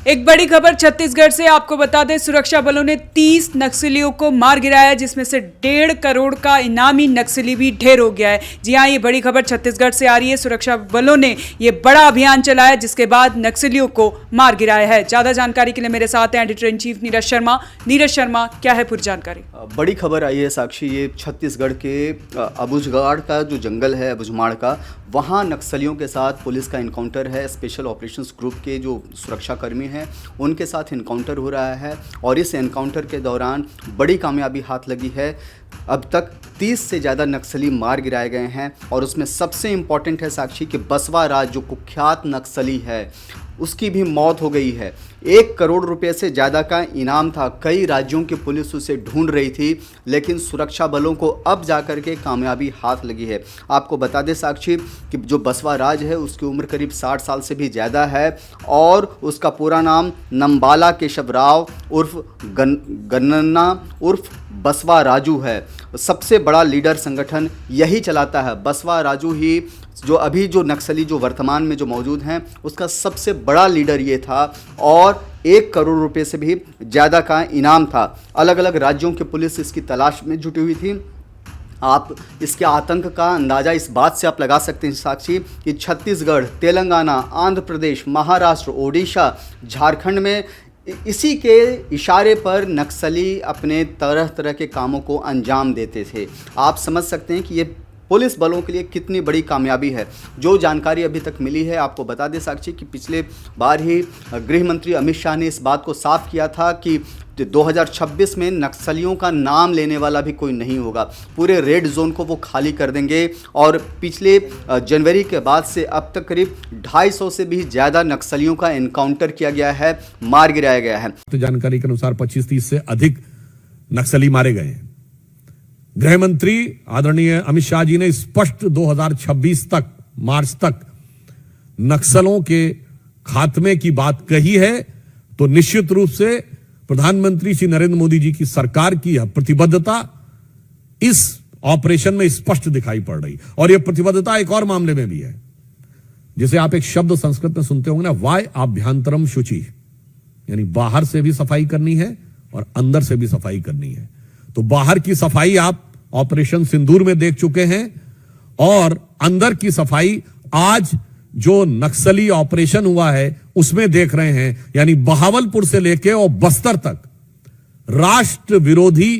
एक बड़ी खबर छत्तीसगढ़ से आपको बता दें, सुरक्षा बलों ने 30 नक्सलियों को मार गिराया, जिसमें से 1.5 करोड़ का इनामी नक्सली भी ढेर हो गया है। जी हां, ये बड़ी खबर छत्तीसगढ़ से आ रही है। सुरक्षा बलों ने ये बड़ा अभियान चलाया, जिसके बाद नक्सलियों को मार गिराया है। ज्यादा जानकारी के लिए मेरे साथ हैं editor in chief Neeraj Sharma. Neeraj Sharma, क्या है पूरी जानकारी? बड़ी खबर आई है साक्षी, ये छत्तीसगढ़ के अबुझमाड़ का जो जंगल है, अबुझमाड़ का, वहाँ नक्सलियों के साथ पुलिस का इनकाउंटर है। स्पेशल ऑपरेशंस ग्रुप के जो सुरक्षाकर्मी हैं उनके साथ इनकाउंटर हो रहा है और इस इनकाउंटर के दौरान बड़ी कामयाबी हाथ लगी है। अब तक 30 से ज़्यादा नक्सली मार गिराए गए हैं और उसमें सबसे इम्पॉर्टेंट है साक्षी कि बसवा राज जो कुख्यात नक्सली है उसकी भी मौत हो गई है। 1 करोड़ रुपए से ज़्यादा का इनाम था। कई राज्यों की पुलिस उसे ढूंढ रही थी, लेकिन सुरक्षा बलों को अब जाकर के कामयाबी हाथ लगी है। आपको बता दें साक्षी कि जो बसवा राज है उसकी उम्र करीब 60 साल से भी ज़्यादा है और उसका पूरा नाम नंबाला केशव राव उर्फ गन्ना उर्फ बसवा राजू है। सबसे बड़ा लीडर संगठन यही चलाता है। बसवा राजू ही जो नक्सली जो वर्तमान में जो मौजूद हैं उसका सबसे बड़ा लीडर ये था और 1 करोड़ रुपए से भी ज़्यादा का इनाम था। अलग अलग राज्यों की पुलिस इसकी तलाश में जुटी हुई थी। आप इसके आतंक का अंदाज़ा इस बात से आप लगा सकते हैं साक्षी कि छत्तीसगढ़, तेलंगाना, आंध्र प्रदेश, महाराष्ट्र, ओडिशा, झारखंड में इसी के इशारे पर नक्सली अपने तरह तरह के कामों को अंजाम देते थे। आप समझ सकते हैं कि ये पुलिस बलों के लिए कितनी बड़ी कामयाबी है। जो जानकारी अभी तक मिली है, आपको बता दें साक्षी कि पिछले बार ही गृह मंत्री अमित शाह ने इस बात को साफ किया था कि 2026 में नक्सलियों का नाम लेने वाला भी कोई नहीं होगा। पूरे रेड जोन को वो खाली कर देंगे और पिछले जनवरी के बाद से अब तक करीब 250 से भी ज़्यादा नक्सलियों का एनकाउंटर किया गया है, मार गिराया गया है। तो जानकारी के अनुसार 25-30 से अधिक नक्सली मारे गए हैं। गृह मंत्री आदरणीय अमित शाह जी ने स्पष्ट 2026 तक, मार्च तक नक्सलों के खात्मे की बात कही है। तो निश्चित रूप से प्रधानमंत्री श्री नरेंद्र मोदी जी की सरकार की यह प्रतिबद्धता इस ऑपरेशन में स्पष्ट दिखाई पड़ रही और यह प्रतिबद्धता एक और मामले में भी है, जिसे आप एक शब्द संस्कृत में सुनते होंगे ना, वाय आभ्यंतरम शुचि, यानी बाहर से भी सफाई करनी है और अंदर से भी सफाई करनी है। तो बाहर की सफाई आप ऑपरेशन सिंदूर में देख चुके हैं और अंदर की सफाई आज जो नक्सली ऑपरेशन हुआ है उसमें देख रहे हैं। यानी बहावलपुर से लेके और बस्तर तक राष्ट्र विरोधी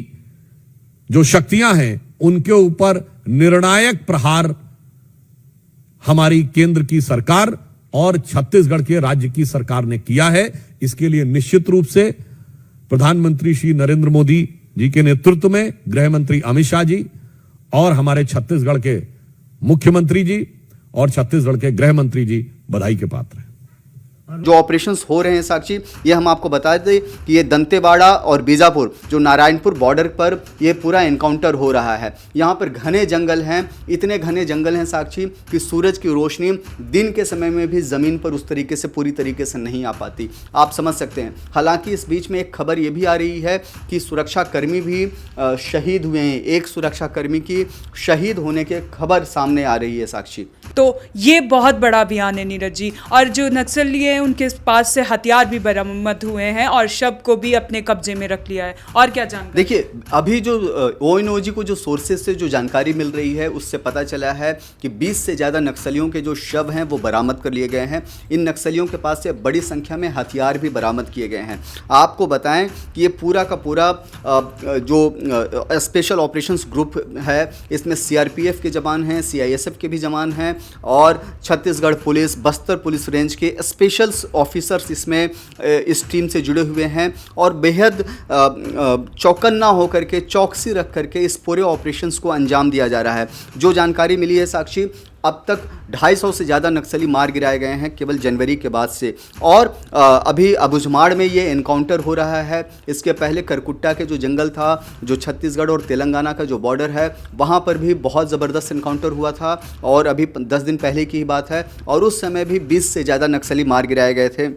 जो शक्तियां हैं उनके ऊपर निर्णायक प्रहार हमारी केंद्र की सरकार और छत्तीसगढ़ के राज्य की सरकार ने किया है। इसके लिए निश्चित रूप से प्रधानमंत्री श्री नरेंद्र मोदी जी के नेतृत्व में गृह मंत्री अमित शाह जी और हमारे छत्तीसगढ़ के मुख्यमंत्री जी और छत्तीसगढ़ के गृह मंत्री जी बधाई के पात्र हैं। जो ऑपरेशंस हो रहे हैं साक्षी, ये हम आपको बता दें कि ये दंतेवाड़ा और बीजापुर जो नारायणपुर बॉर्डर पर ये पूरा एनकाउंटर हो रहा है। यहाँ पर घने जंगल हैं, इतने घने जंगल हैं साक्षी कि सूरज की रोशनी दिन के समय में भी ज़मीन पर उस तरीके से पूरी तरीके से नहीं आ पाती। आप समझ सकते हैं। हालांकि इस बीच में एक खबर ये भी आ रही है कि सुरक्षाकर्मी भी शहीद हुए हैं। एक सुरक्षाकर्मी की शहीद होने की खबर सामने आ रही है साक्षी। तो ये बहुत बड़ा अभियान है नीरज जी, और जो नक्सली हैं उनके पास से हथियार भी बरामद हुए हैं और शव को भी अपने कब्जे में रख लिया है। और क्या जानकारी? देखिए, अभी जो ONOG को जो सोर्सेज से जो जानकारी मिल रही है उससे पता चला है कि 20 से ज़्यादा नक्सलियों के जो शव हैं वो बरामद कर लिए गए हैं। इन नक्सलियों के पास से बड़ी संख्या में हथियार भी बरामद किए गए हैं। आपको बताएं कि ये पूरा का पूरा जो स्पेशल ऑपरेशंस ग्रुप है, इसमें CRPF के जवान हैं, CISF के भी जवान हैं और Chhattisgarh police, Bastar police range के स्पेशल ऑफिसर्स इसमें इस टीम से जुड़े हुए हैं और बेहद चौकन्ना होकर के, चौकसी रख करके इस पूरे ऑपरेशंस को अंजाम दिया जा रहा है। जो जानकारी मिली है साक्षी, अब तक 250 से ज़्यादा नक्सली मार गिराए गए हैं केवल जनवरी के बाद से। और अभी अबुझमाड़ में ये एनकाउंटर हो रहा है। इसके पहले करकुट्टा के जो जंगल था, जो छत्तीसगढ़ और तेलंगाना का जो बॉर्डर है, वहाँ पर भी बहुत ज़बरदस्त एनकाउंटर हुआ था और अभी 10 दिन पहले की ही बात है और उस समय भी 20 से ज़्यादा नक्सली मार गिराए गए थे।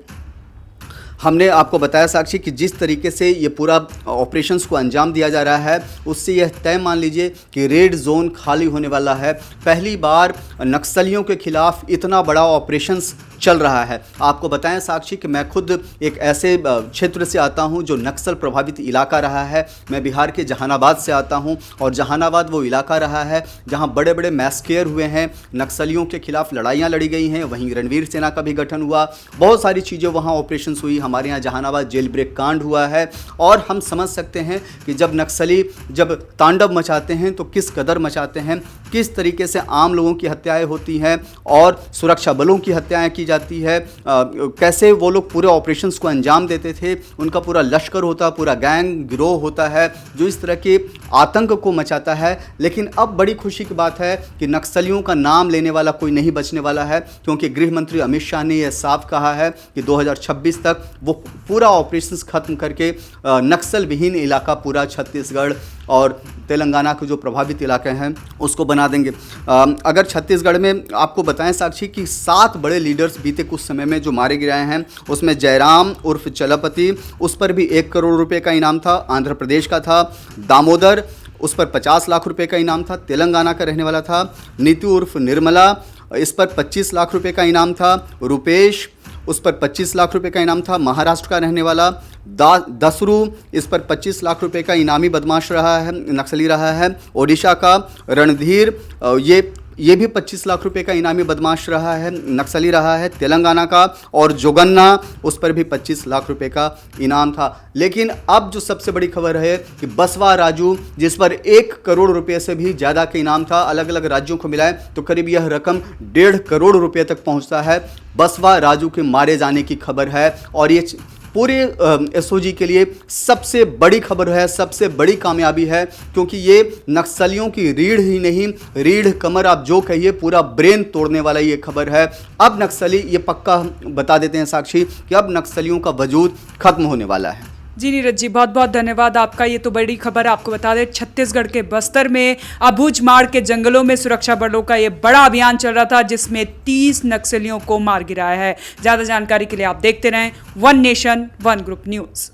हमने आपको बताया साक्षी कि जिस तरीके से ये पूरा ऑपरेशंस को अंजाम दिया जा रहा है उससे यह तय मान लीजिए कि रेड जोन खाली होने वाला है। पहली बार नक्सलियों के खिलाफ इतना बड़ा ऑपरेशंस चल रहा है। आपको बताएं साक्षी कि मैं खुद एक ऐसे क्षेत्र से आता हूं जो नक्सल प्रभावित इलाका रहा है। मैं बिहार के जहानाबाद से आता हूं और जहानाबाद वो इलाका रहा है जहां बड़े बड़े मैस्केयर हुए हैं, नक्सलियों के खिलाफ लड़ाइयाँ लड़ी गई हैं, वहीं रणवीर सेना का भी गठन हुआ, बहुत सारी चीज़ें वहाँ ऑपरेशंस हुई। हमारे यहाँ जहानाबाद जेल ब्रेक कांड हुआ है और हम समझ सकते हैं कि जब नक्सली जब तांडव मचाते हैं तो किस कदर मचाते हैं, किस तरीके से आम लोगों की हत्याएं होती हैं और सुरक्षा बलों की हत्याएं की जाती है, कैसे वो लोग पूरे ऑपरेशंस को अंजाम देते थे। उनका पूरा लश्कर होता, पूरा गैंग गिरोह होता है जो इस तरह के आतंक को मचाता है। लेकिन अब बड़ी खुशी की बात है कि नक्सलियों का नाम लेने वाला कोई नहीं बचने वाला है, क्योंकि गृह मंत्री अमित शाह ने यह साफ कहा है कि 2026 तक वो पूरा ऑपरेशंस खत्म करके नक्सल विहीन इलाका पूरा छत्तीसगढ़ और तेलंगाना के जो प्रभावित इलाके हैं उसको बना देंगे। अगर छत्तीसगढ़ में आपको बताएं साक्षी कि 7 बड़े लीडर्स बीते कुछ समय में जो मारे गिराए हैं, उसमें जयराम उर्फ चलपति, उस पर भी 1 करोड़ रुपए का इनाम था, आंध्र प्रदेश का था। दामोदर, उस पर 50 लाख रुपए का इनाम था, तेलंगाना का रहने वाला था। नीतू उर्फ निर्मला, इस पर 25 लाख रुपए का इनाम था। रुपेश, उस पर 25 लाख रुपए का इनाम था, महाराष्ट्र का रहने वाला। दसरू, इस पर 25 लाख रुपए का इनामी बदमाश रहा है, नक्सली रहा है। ओडिशा का रणधीर, ये भी 25 लाख रुपए का इनामी बदमाश रहा है, नक्सली रहा है। तेलंगाना का और जोगन्ना, उस पर भी 25 लाख रुपए का इनाम था। लेकिन अब जो सबसे बड़ी खबर है कि बसवा राजू, जिस पर 1 करोड़ रुपए से भी ज़्यादा का इनाम था, अलग अलग राज्यों को मिलाए तो करीब यह रकम 1.5 करोड़ रुपए तक पहुंचता है। बसवा राजू के मारे जाने की खबर है और ये पूरे एसओजी के लिए सबसे बड़ी खबर है, सबसे बड़ी कामयाबी है, क्योंकि ये नक्सलियों की रीढ़ ही नहीं, रीढ़ कमर आप जो कहिए, पूरा ब्रेन तोड़ने वाला ये खबर है। अब नक्सली, ये पक्का बता देते हैं साक्षी कि अब नक्सलियों का वजूद खत्म होने वाला है। जी नीरज जी, बहुत बहुत धन्यवाद आपका। ये तो बड़ी खबर आपको बता दें, छत्तीसगढ़ के बस्तर में अबूझमाड़ के जंगलों में सुरक्षा बलों का ये बड़ा अभियान चल रहा था जिसमें 30 नक्सलियों को मार गिराया है। ज़्यादा जानकारी के लिए आप देखते रहें one nation one group news.